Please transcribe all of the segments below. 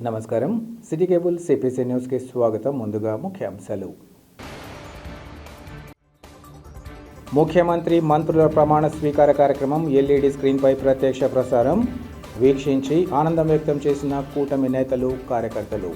నమస్కారం. City cable CPC న్యూస్కి స్వాగతం. ముందుగా ముఖ్యాంశాలు. ముఖ్యమంత్రి మంత్రుల ప్రమాణ స్వీకార కార్యక్రమం ఎల్ఈడి స్క్రీన్పై ప్రత్యక్ష ప్రసారం వీక్షించి ఆనందం వ్యక్తం చేసిన కూటమి నేతలు, కార్యకర్తలు.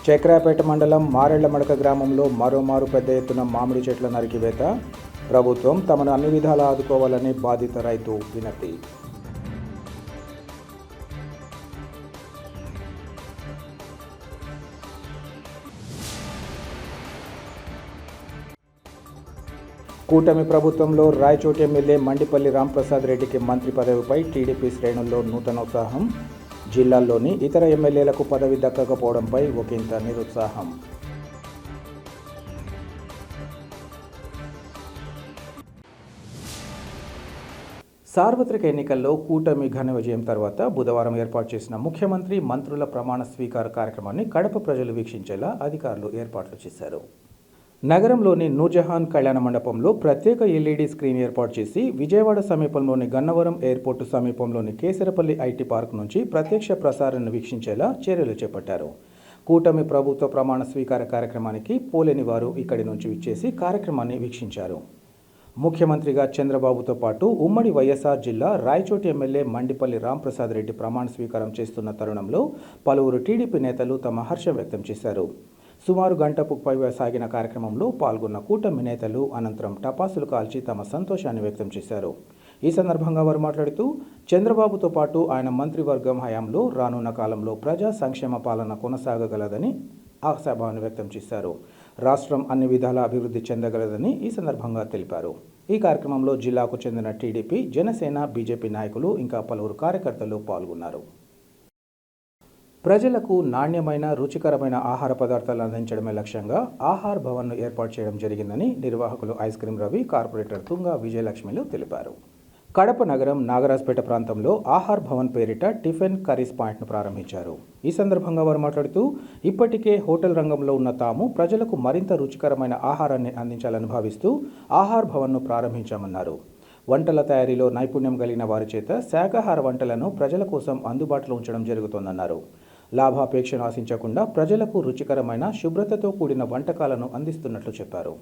చక్రాపేట మండలం మారెళ్లమడక గ్రామంలో మరోమారు పెద్ద ఎత్తున మామిడి చెట్ల నరికివేత. ప్రభుత్వం తమను అన్ని విధాలా ఆదుకోవాలని బాధిత రైతు వినతి. కూటమి ప్రభుత్వంలో రాయచోటి ఎమ్మెల్యే మండిపల్లి రాంప్రసాద్ రెడ్డికి మంత్రి పదవిపై టీడీపీ శ్రేణుల్లో నూతనోత్సాహం. జిల్లాల్లోని ఇతర ఎమ్మెల్యేలకు పదవి దక్కకపోవడంపై ఒకంత నిరుత్సాహం. సార్వత్రిక ఎన్నికల్లో కూటమి ఘన విజయం తర్వాత బుధవారం ఏర్పాటు చేసిన ముఖ్యమంత్రి మంత్రుల ప్రమాణ స్వీకార కార్యక్రమాన్ని కడప ప్రజలు వీక్షించేలా అధికారులు ఏర్పాట్లు చేశారు. నగరంలోని నూర్జహాన్ కళ్యాణ మండపంలో ప్రత్యేక ఎల్ఈడి స్క్రీన్ ఏర్పాటు చేసి విజయవాడ సమీపంలోని గన్నవరం ఎయిర్పోర్టు సమీపంలోని కేసరపల్లి ఐటీ పార్క్ నుంచి ప్రత్యక్ష ప్రసారాన్ని వీక్షించేలా చర్యలు చేపట్టారు. కూటమి ప్రభుత్వ ప్రమాణ స్వీకార కార్యక్రమానికి పోలేని వారు ఇక్కడి నుంచి విచ్చేసి కార్యక్రమాన్ని వీక్షించారు. ముఖ్యమంత్రిగా చంద్రబాబుతో పాటు ఉమ్మడి వైఎస్ఆర్ జిల్లా రాయచోటి ఎమ్మెల్యే మండిపల్లి రాంప్రసాద్ రెడ్డి ప్రమాణ స్వీకారం చేస్తున్న తరుణంలో పలువురు టీడీపీ నేతలు తమ హర్షం వ్యక్తం చేశారు. సుమారు గంటకు పైగా సాగిన కార్యక్రమంలో పాల్గొన్న కూటమి నేతలు అనంతరం టపాసులు కాల్చి తమ సంతోషాన్ని వ్యక్తం చేశారు. ఈ సందర్భంగా వారు మాట్లాడుతూ చంద్రబాబుతో పాటు ఆయన మంత్రివర్గం హయాంలో రానున్న కాలంలో ప్రజా సంక్షేమ పాలన కొనసాగగలదని ఆశాభావాన్ని వ్యక్తం చేశారు. రాష్ట్రం అన్ని విధాలా అభివృద్ధి చెందగలదని ఈ సందర్భంగా తెలిపారు. ఈ కార్యక్రమంలో జిల్లాకు చెందిన టీడీపీ, జనసేన, బీజేపీ నాయకులు ఇంకా పలువురు కార్యకర్తలు పాల్గొన్నారు. ప్రజలకు నాణ్యమైన, రుచికరమైన ఆహార పదార్థాలు అందించడమే లక్ష్యంగా ఆహార్ భవన్ను ఏర్పాటు చేయడం జరిగిందని నిర్వాహకులు ఐస్ క్రీం రవి, కార్పొరేటర్ తుంగా విజయలక్ష్మిలు తెలిపారు. కడప నగరం నాగరాజ్పేట ప్రాంతంలో ఆహార్ భవన్ పేరిట టిఫిన్ కర్రీస్ పాయింట్ను ప్రారంభించారు. ఈ సందర్భంగా వారు మాట్లాడుతూ ఇప్పటికే హోటల్ రంగంలో ఉన్న తాము ప్రజలకు మరింత రుచికరమైన ఆహారాన్ని అందించాలని భావిస్తూ ఆహార్ భవన్ను ప్రారంభించామన్నారు. వంటల తయారీలో నైపుణ్యం కలిగిన వారి చేత శాకాహార వంటలను ప్రజల కోసం అందుబాటులో ఉంచడం జరుగుతోందన్నారు. లాభాపేక్షను ఆశించకుండా ప్రజలకు రుచికరమైన, శుభ్రతతో కూడిన వంటకాలను అందిస్తున్నట్లు చెప్పారు.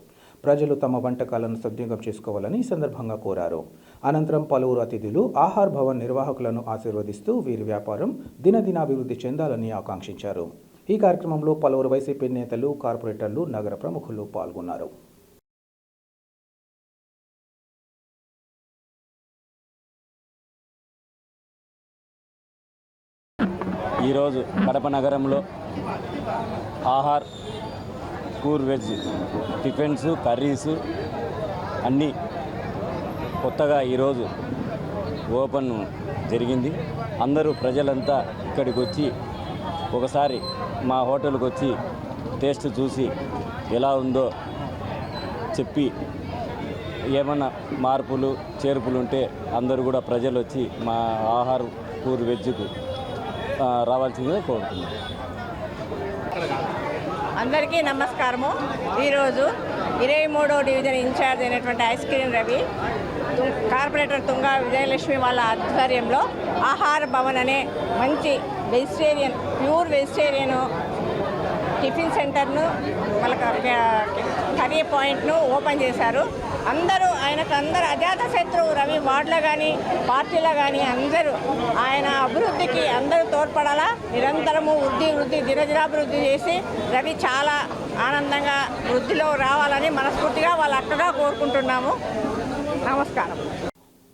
ప్రజలు తమ వంటకాలను సద్వినియోగం చేసుకోవాలని ఈ సందర్భంగా కోరారు. అనంతరం పలువురు అతిథులు ఆహార్ భవన్ నిర్వాహకులను ఆశీర్వదిస్తూ వీరి వ్యాపారం దినదినాభివృద్ధి చెందాలని ఆకాంక్షించారు. ఈ కార్యక్రమంలో పలువురు వైసీపీ నేతలు, కార్పొరేటర్లు, నగర ప్రముఖులు పాల్గొన్నారు. ఈరోజు కడప నగరంలో ఆహార్ కూర్ వెజ్ టిఫిన్స్, కర్రీస్ అన్నీ కొత్తగా ఈరోజు ఓపెన్ జరిగింది. అందరూ ప్రజలంతా ఇక్కడికి వచ్చి ఒకసారి మా హోటల్కి వచ్చి టేస్ట్ చూసి ఎలా ఉందో చెప్పి ఏమన్నా మార్పులు, చేర్పులు ఉంటే అందరూ కూడా ప్రజలు వచ్చి మా ఆహార్ కూర్ వెజ్కు రావాల్సిందిగా కోరుతున్నాను. అందరికీ నమస్కారము. ఈరోజు 23వ డివిజన్ ఇన్ఛార్జ్ అయినటువంటి ice cream Ravi, corporator Tunga Vijayalakshmi వాళ్ళ ఆధ్వర్యంలో ఆహార భవన్ అనే మంచి వెజిటేరియన్, ప్యూర్ వెజిటేరియన్ టిఫిన్ సెంటర్ను, వాళ్ళ కర్రీ పాయింట్ను ఓపెన్ చేశారు. అందరూ అందరూ అజాత శత్రువు రవి వార్డులో కానీ, పార్టీలో కానీ అందరూ ఆయన అభివృద్ధికి అందరూ తోడ్పడాలా, నిరంతరము వృద్ధి దినదినాభివృద్ధి చేసి రవి చాలా ఆనందంగా వృద్ధిలో రావాలని మనస్ఫూర్తిగా వాళ్ళ అక్కగా కోరుకుంటున్నాము. నమస్కారం.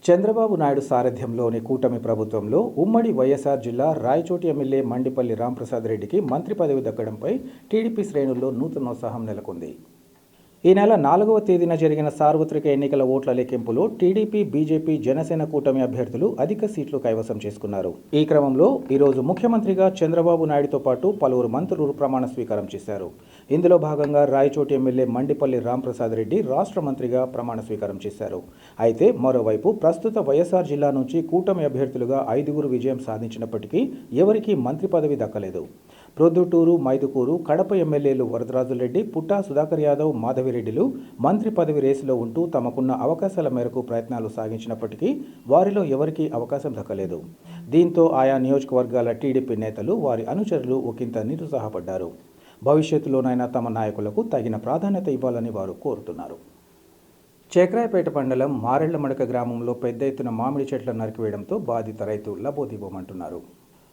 చంద్రబాబు నాయుడు సారథ్యంలోని కూటమి ప్రభుత్వంలో ఉమ్మడి వైఎస్ఆర్ జిల్లా రాయచోటి ఎమ్మెల్యే మండిపల్లి రాంప్రసాద్ రెడ్డికి మంత్రి పదవి దక్కడంపై టీడీపీ శ్రేణుల్లో నూతనోత్సాహం నెలకొంది. ఈ నెల 4వ తేదీన జరిగిన సార్వత్రిక ఎన్నికల ఓట్ల లెక్కింపులో టీడీపీ, బీజేపీ, జనసేన కూటమి అభ్యర్థులు అధిక సీట్లు కైవసం చేసుకున్నారు. ఈ క్రమంలో ఈరోజు ముఖ్యమంత్రిగా చంద్రబాబు నాయుడుతో పాటు పలువురు మంత్రులు ప్రమాణ స్వీకారం చేశారు. ఇందులో భాగంగా రాయచోటి ఎమ్మెల్యే మండిపల్లి రాంప్రసాద్ రెడ్డి రాష్ట్ర మంత్రిగా ప్రమాణ స్వీకారం చేశారు. అయితే మరోవైపు ప్రస్తుత వైఎస్ఆర్ జిల్లా నుంచి కూటమి అభ్యర్థులుగా 5గురు విజయం సాధించినప్పటికీ ఎవరికీ మంత్రి పదవి దక్కలేదు. ప్రొద్దుటూరు, మైదుకూరు, కడప ఎమ్మెల్యేలు వరదరాజులరెడ్డి, పుట్టా సుధాకర్ యాదవ్, మాధవిరెడ్డిలు మంత్రి పదవి రేసులో ఉంటూ తమకున్న అవకాశాల మేరకు ప్రయత్నాలు సాగించినప్పటికీ వారిలో ఎవరికీ అవకాశం దక్కలేదు. దీంతో ఆయా నియోజకవర్గాల టీడీపీ నేతలు, వారి అనుచరులు ఒకంత నిరుత్సాహపడ్డారు. భవిష్యత్తులోనైనా తమ నాయకులకు తగిన ప్రాధాన్యత ఇవ్వాలని వారు కోరుతున్నారు. చక్రాయపేట మండలం మారెళ్లమడక గ్రామంలో పెద్ద ఎత్తున మామిడి చెట్లను నరికివేయడంతో బాధిత రైతు లబోదిబోమంటున్నారు.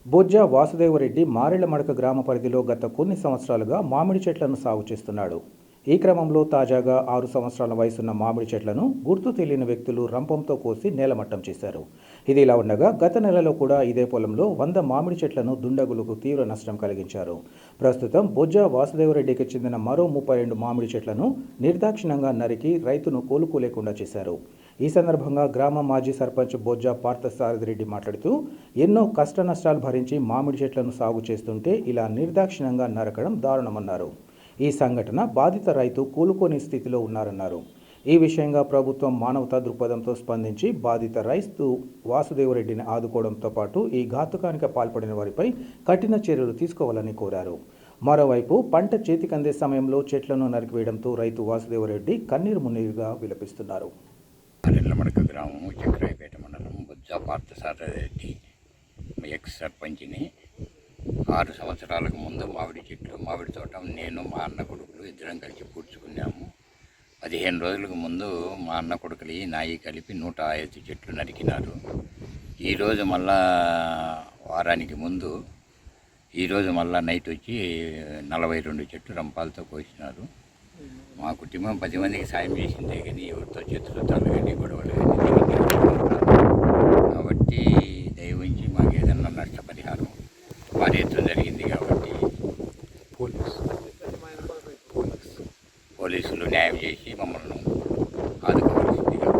బొజ్జ వాసుదేవరెడ్డి మారెళ్లమడక గ్రామ పరిధిలో గత కొన్ని సంవత్సరాలుగా మామిడి చెట్లను సాగు చేస్తున్నాడు. ఈ క్రమంలో తాజాగా 6 సంవత్సరాల వయసున్న మామిడి చెట్లను గుర్తు తెలియని వ్యక్తులు రంపంతో కోసి నేలమట్టం చేశారు. ఇది ఇలా ఉండగా గత నెలలో కూడా ఇదే పొలంలో 100 మామిడి చెట్లను దుండగులకు తీవ్ర నష్టం కలిగించారు. ప్రస్తుతం బొజ్జ వాసుదేవరెడ్డికి చెందిన మరో 32 మామిడి చెట్లను నిర్దాక్షిణ్యంగా నరికి రైతును కోలుకోలేకుండా చేశారు. ఈ సందర్భంగా గ్రామ మాజీ సర్పంచ్ బొజ్జ పార్థసారథిరెడ్డి మాట్లాడుతూ ఎన్నో కష్ట నష్టాలు భరించి మామిడి చెట్లను సాగు చేస్తుంటే ఇలా నిర్దాక్షిణ్యంగా నరకడం దారుణమన్నారు. ఈ సంఘటన బాధిత రైతు కోలుకోని స్థితిలో ఉన్నారన్నారు. ఈ విషయంగా ప్రభుత్వం మానవతా దృక్పథంతో స్పందించి బాధిత రైతు వాసుదేవరెడ్డిని ఆదుకోవడంతో పాటు ఈ ఘాతుకానికి పాల్పడిన వారిపై కఠిన చర్యలు తీసుకోవాలని కోరారు. మరోవైపు పంట చేతికందే సమయంలో చెట్లను నరికివేయడంతో రైతు వాసుదేవరెడ్డి కన్నీరు మున్నీరుగా విలపిస్తున్నారు. మారెళ్లమడక గ్రామం, చక్రాయపేట మండలం, బొజ్జ పార్థసారథి ఎక్స్ సర్పంచ్ని. 6 సంవత్సరాలకు ముందు మామిడి తోట నేను మా అన్న కొడుకులు ఇద్దరం కలిసి పూడ్చుకున్నాము. 15 రోజులకు ముందు మా అన్న కొడుకులు నాయి కలిపి 105 చెట్లు నరికినారు. ఈరోజు మళ్ళా వారానికి ముందు ఈరోజు మళ్ళా నైట్ వచ్చి 42 చెట్లు రంపాలతో కోసినారు. మా కుటుంబం 10 మందికి సాయం చేసిందే కానీ ఎవరితో చేతులు తలగండి గొడవలు కాబట్టి దయవుంచి మాకు ఏదన్నా నష్టపరిహారం వారి ఎత్తు జరిగింది కాబట్టి పోలీసులు న్యాయం చేసి మమ్మల్ని ఆదుకోవాల్సిందిగా.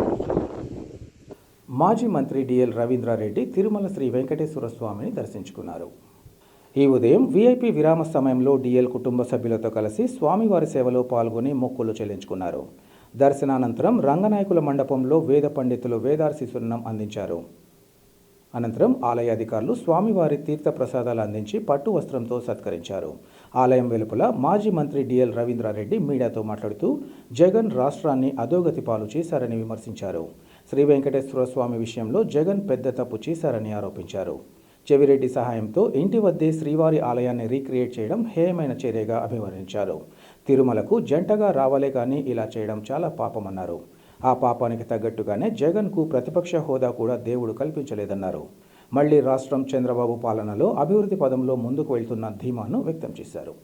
మాజీ మంత్రి డిఎల్ రవీంద్రారెడ్డి తిరుమల శ్రీ వెంకటేశ్వర స్వామిని దర్శించుకున్నారు. ఈ ఉదయం వీఐపీ విరామ సమయంలో డిఎల్ కుటుంబ సభ్యులతో కలిసి స్వామివారి సేవలో పాల్గొని మొక్కులు చెల్లించుకున్నారు. దర్శనానంతరం రంగనాయకుల మండపంలో వేద పండితులు వేదాశీస్సునం అందించారు. అనంతరం ఆలయ అధికారులు స్వామివారి తీర్థ ప్రసాదాలు అందించి పట్టు వస్త్రంతో సత్కరించారు. ఆలయం వెలుపల మాజీ మంత్రి డిఎల్ రవీంద్రారెడ్డి మీడియాతో మాట్లాడుతూ జగన్ రాష్ట్రాన్ని అధోగతి పాలు చేశారని విమర్శించారు. శ్రీ వెంకటేశ్వర స్వామి విషయంలో జగన్ పెద్ద తప్పు చేశారని ఆరోపించారు. చెవిరెడ్డి సహాయంతో ఇంటి వద్దే శ్రీవారి ఆలయాన్ని రీక్రియేట్ చేయడం హేయమైన చర్యగా అభివర్ణించారు. తిరుమలకు జంటగా రావాలే కానీ ఇలా చేయడం చాలా పాపమన్నారు. ఆ పాపానికి తగ్గట్టుగానే జగన్కు ప్రతిపక్ష హోదా కూడా దేవుడు కల్పించలేదన్నారు. మళ్లీ రాష్ట్రం చంద్రబాబు పాలనలో అభివృద్ధి పదంలో ముందుకు వెళ్తున్న ధీమాను వ్యక్తం చేశారు.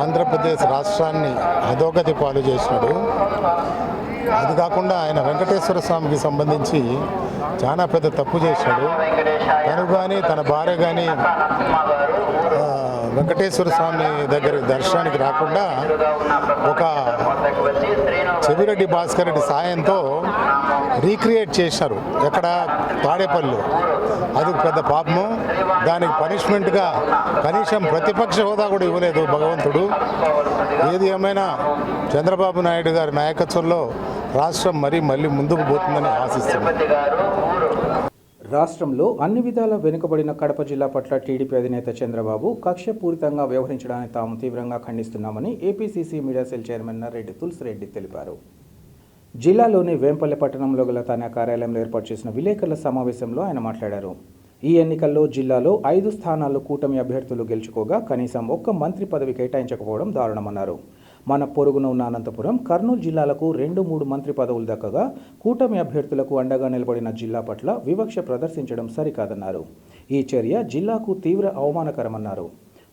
ఆంధ్రప్రదేశ్ రాష్ట్రాన్ని అధోగతి పాలు చేసినాడు. అది కాకుండా ఆయన వెంకటేశ్వర స్వామికి సంబంధించి చాలా పెద్ద తప్పు చేశాడు. తను కానీ తన భార్య కానీ వెంకటేశ్వర స్వామి దగ్గర దర్శనానికి రాకుండా ఒక చెవిరెడ్డి భాస్కర్ రెడ్డి సాయంతో రీక్రియేట్ చేశారు. ఎక్కడ తాడేపల్లిలో. అది పెద్ద పాపము. దానికి పనిష్మెంట్గా కనీసం ప్రతిపక్ష హోదా కూడా ఇవ్వలేదు భగవంతుడు. ఏది ఏమైనా చంద్రబాబు నాయుడు గారి నాయకత్వంలో రాష్ట్రం మళ్ళీ ముందుకు పోతుందని ఆశిస్తున్నాం. రాష్ట్రంలో అన్ని విధాలా వెనుకబడిన కడప జిల్లా పట్ల టీడీపీ అధినేత చంద్రబాబు కక్షపూరితంగా వ్యవహరించడాన్ని తాము తీవ్రంగా ఖండిస్తున్నామని APCC media cell chairman Reddy Tulasireddy తెలిపారు. జిల్లాలోని వేంపల్లె పట్టణంలో గల తన కార్యాలయంలో ఏర్పాటు చేసిన విలేకరుల సమావేశంలో ఆయన మాట్లాడారు. ఈ ఎన్నికల్లో జిల్లాలో 5 స్థానాల్లో కూటమి అభ్యర్థులు గెలుచుకోగా కనీసం ఒక్క మంత్రి పదవి కేటాయించకపోవడం దారుణమన్నారు. మన పొరుగున ఉన్న అనంతపురం, కర్నూలు జిల్లాలకు 2-3 మంత్రి పదవులు దక్కగా కూటమి అభ్యర్థులకు అండగా నిలబడిన జిల్లా పట్ల వివక్ష ప్రదర్శించడం సరికాదన్నారు. ఈ చర్య జిల్లాకు తీవ్ర అవమానకరమన్నారు.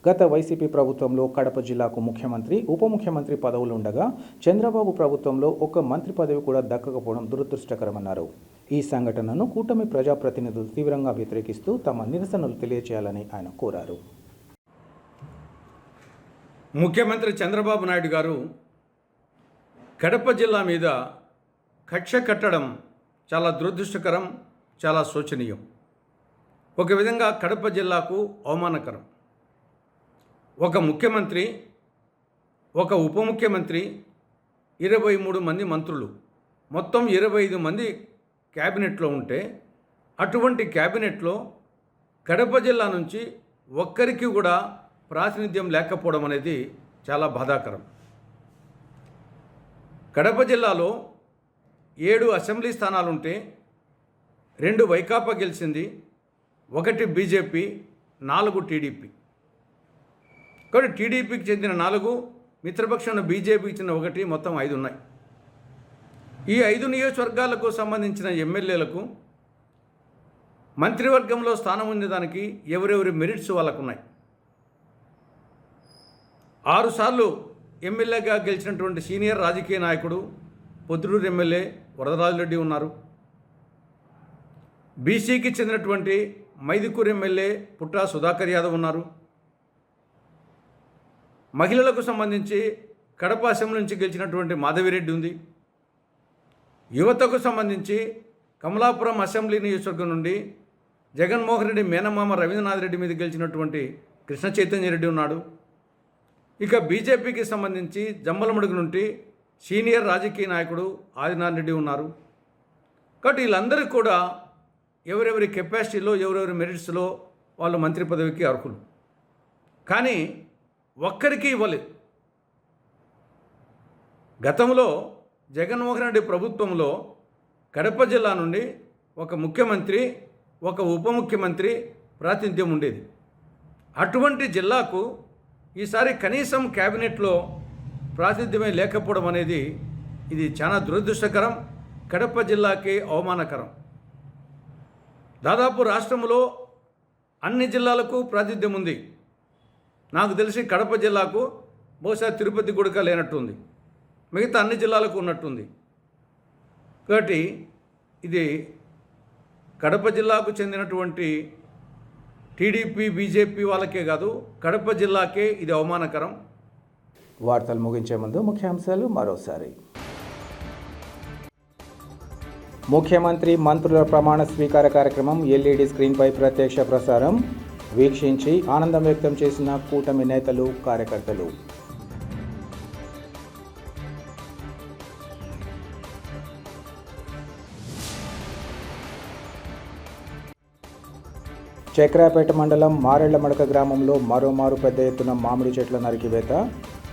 గత వైసీపీ ప్రభుత్వంలో కడప జిల్లాకు ముఖ్యమంత్రి, ఉప ముఖ్యమంత్రి పదవులు ఉండగా చంద్రబాబు ప్రభుత్వంలో ఒక్క మంత్రి పదవి కూడా దక్కకపోవడం దురదృష్టకరమన్నారు. ఈ సంఘటనను కూటమి ప్రజాప్రతినిధులు తీవ్రంగా వ్యతిరేకిస్తూ తమ నిరసనలు తెలియజేయాలని ఆయన కోరారు. ముఖ్యమంత్రి చంద్రబాబు నాయుడు గారు కడప జిల్లా మీద కక్ష కట్టడం చాలా దురదృష్టకరం, చాలా శోచనీయం. ఒక విధంగా కడప జిల్లాకు అవమానకరం. ఒక ముఖ్యమంత్రి, ఒక ఉప ముఖ్యమంత్రి, 23 మంది మంత్రులు, మొత్తం 25 మంది క్యాబినెట్లో ఉంటే అటువంటి క్యాబినెట్లో కడప జిల్లా నుంచి ఒక్కరికి కూడా ప్రాతినిధ్యం లేకపోవడం అనేది చాలా బాధాకరం. కడప జిల్లాలో 7 అసెంబ్లీ స్థానాలుంటే 2 వైకాపా గెలిచింది, 1 బీజేపీ, 4 టీడీపీ. కాబట్టి టీడీపీకి చెందిన 4, మిత్రపక్షాన్ని బీజేపీకి చెందిన 1, మొత్తం 5 ఉన్నాయి. ఈ 5 నియోజకవర్గాలకు సంబంధించిన ఎమ్మెల్యేలకు మంత్రివర్గంలో స్థానం ఉండేదానికి ఎవరెవరి మెరిట్స్ వాళ్ళకు ఉన్నాయి. 6 సార్లు ఎమ్మెల్యేగా గెలిచినటువంటి సీనియర్ రాజకీయ నాయకుడు పొద్దుటూరు ఎమ్మెల్యే వరదరాజరెడ్డి ఉన్నారు. బీసీకి చెందినటువంటి మైదుకూరు ఎమ్మెల్యే పుట్టా సుధాకర్ యాదవ్ ఉన్నారు. మహిళలకు సంబంధించి కడప అసెంబ్లీ నుంచి గెలిచినటువంటి మాధవిరెడ్డి ఉంది. యువతకు సంబంధించి కమలాపురం అసెంబ్లీ నియోజకవర్గం నుండి జగన్మోహన్ రెడ్డి మేనమామ రవీంద్రనాథ్ రెడ్డి మీద గెలిచినటువంటి కృష్ణ చైతన్య రెడ్డి ఉన్నాడు. ఇక బీజేపీకి సంబంధించి జమ్మలమడుగు నుండి సీనియర్ రాజకీయ నాయకుడు ఆదినారాయణ రెడ్డి ఉన్నారు. కాబట్టి వీళ్ళందరూ కూడా ఎవరెవరి కెపాసిటీలో ఎవరెవరి మెరిట్స్లో వాళ్ళు మంత్రి పదవికి అర్హులు. కానీ ఒక్కరికి ఇవ్వలేదు. గతంలో జగన్మోహన్ రెడ్డి ప్రభుత్వంలో కడప జిల్లా నుండి ఒక ముఖ్యమంత్రి, ఒక ఉప ముఖ్యమంత్రి ప్రాతినిధ్యం ఉండేది. అటువంటి జిల్లాకు ఈసారి కనీసం క్యాబినెట్లో ప్రాతినిధ్యమే లేకపోవడం అనేది ఇది చాలా దురదృష్టకరం, కడప జిల్లాకి అవమానకరం. దాదాపు రాష్ట్రంలో అన్ని జిల్లాలకు ప్రాతినిధ్యం ఉంది. నాకు తెలిసి కడప జిల్లాకు బహుశా తిరుపతి గుడక లేనట్టుంది, మిగతా అన్ని జిల్లాలకు ఉన్నట్టుంది. కాబట్టి ఇది కడప జిల్లాకు చెందినటువంటి టీడీపీ బీజేపీ వాళ్ళకే కాదు, కడప జిల్లాకే ఇది అవమానకరం. వార్తలు ముగించే ముందు ముఖ్యాంశాలు మరోసారి. ముఖ్యమంత్రి మంత్రుల ప్రమాణ స్వీకార కార్యక్రమం ఎల్ఈడి స్క్రీన్పై ప్రత్యక్ష ప్రసారం వీక్షించి ఆనందం వ్యక్తం చేసిన కూటమి నేతలు, కార్యకర్తలు. చక్రాపేట మండలం మారెళ్లమడక గ్రామంలో మరోమారు పెద్ద ఎత్తున మామిడి చెట్ల నరికివేత.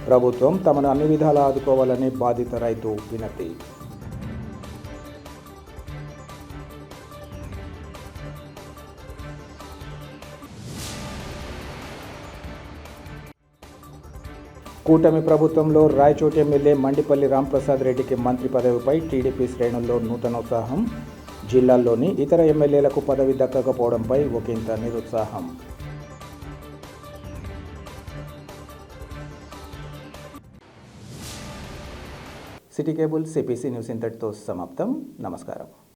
ప్రభుత్వం తమను అన్ని విధాలా ఆదుకోవాలని బాధిత రైతు వినతి. కూటమి ప్రభుత్వంలో రాయచోటి ఎమ్మెల్యే మండిపల్లి రాంప్రసాద్ రెడ్డికి మంత్రి పదవిపై టీడీపీ శ్రేణుల్లో నూతనోత్సాహం. జిల్లాల్లోని ఇతర ఎమ్మెల్యేలకు పదవి దక్కకపోవడంపై ఒకంత నిరుత్సాహం. సిటీ కేబుల్ సిపిసి న్యూస్ ఇంతటితో సమాప్తం. నమస్కారం.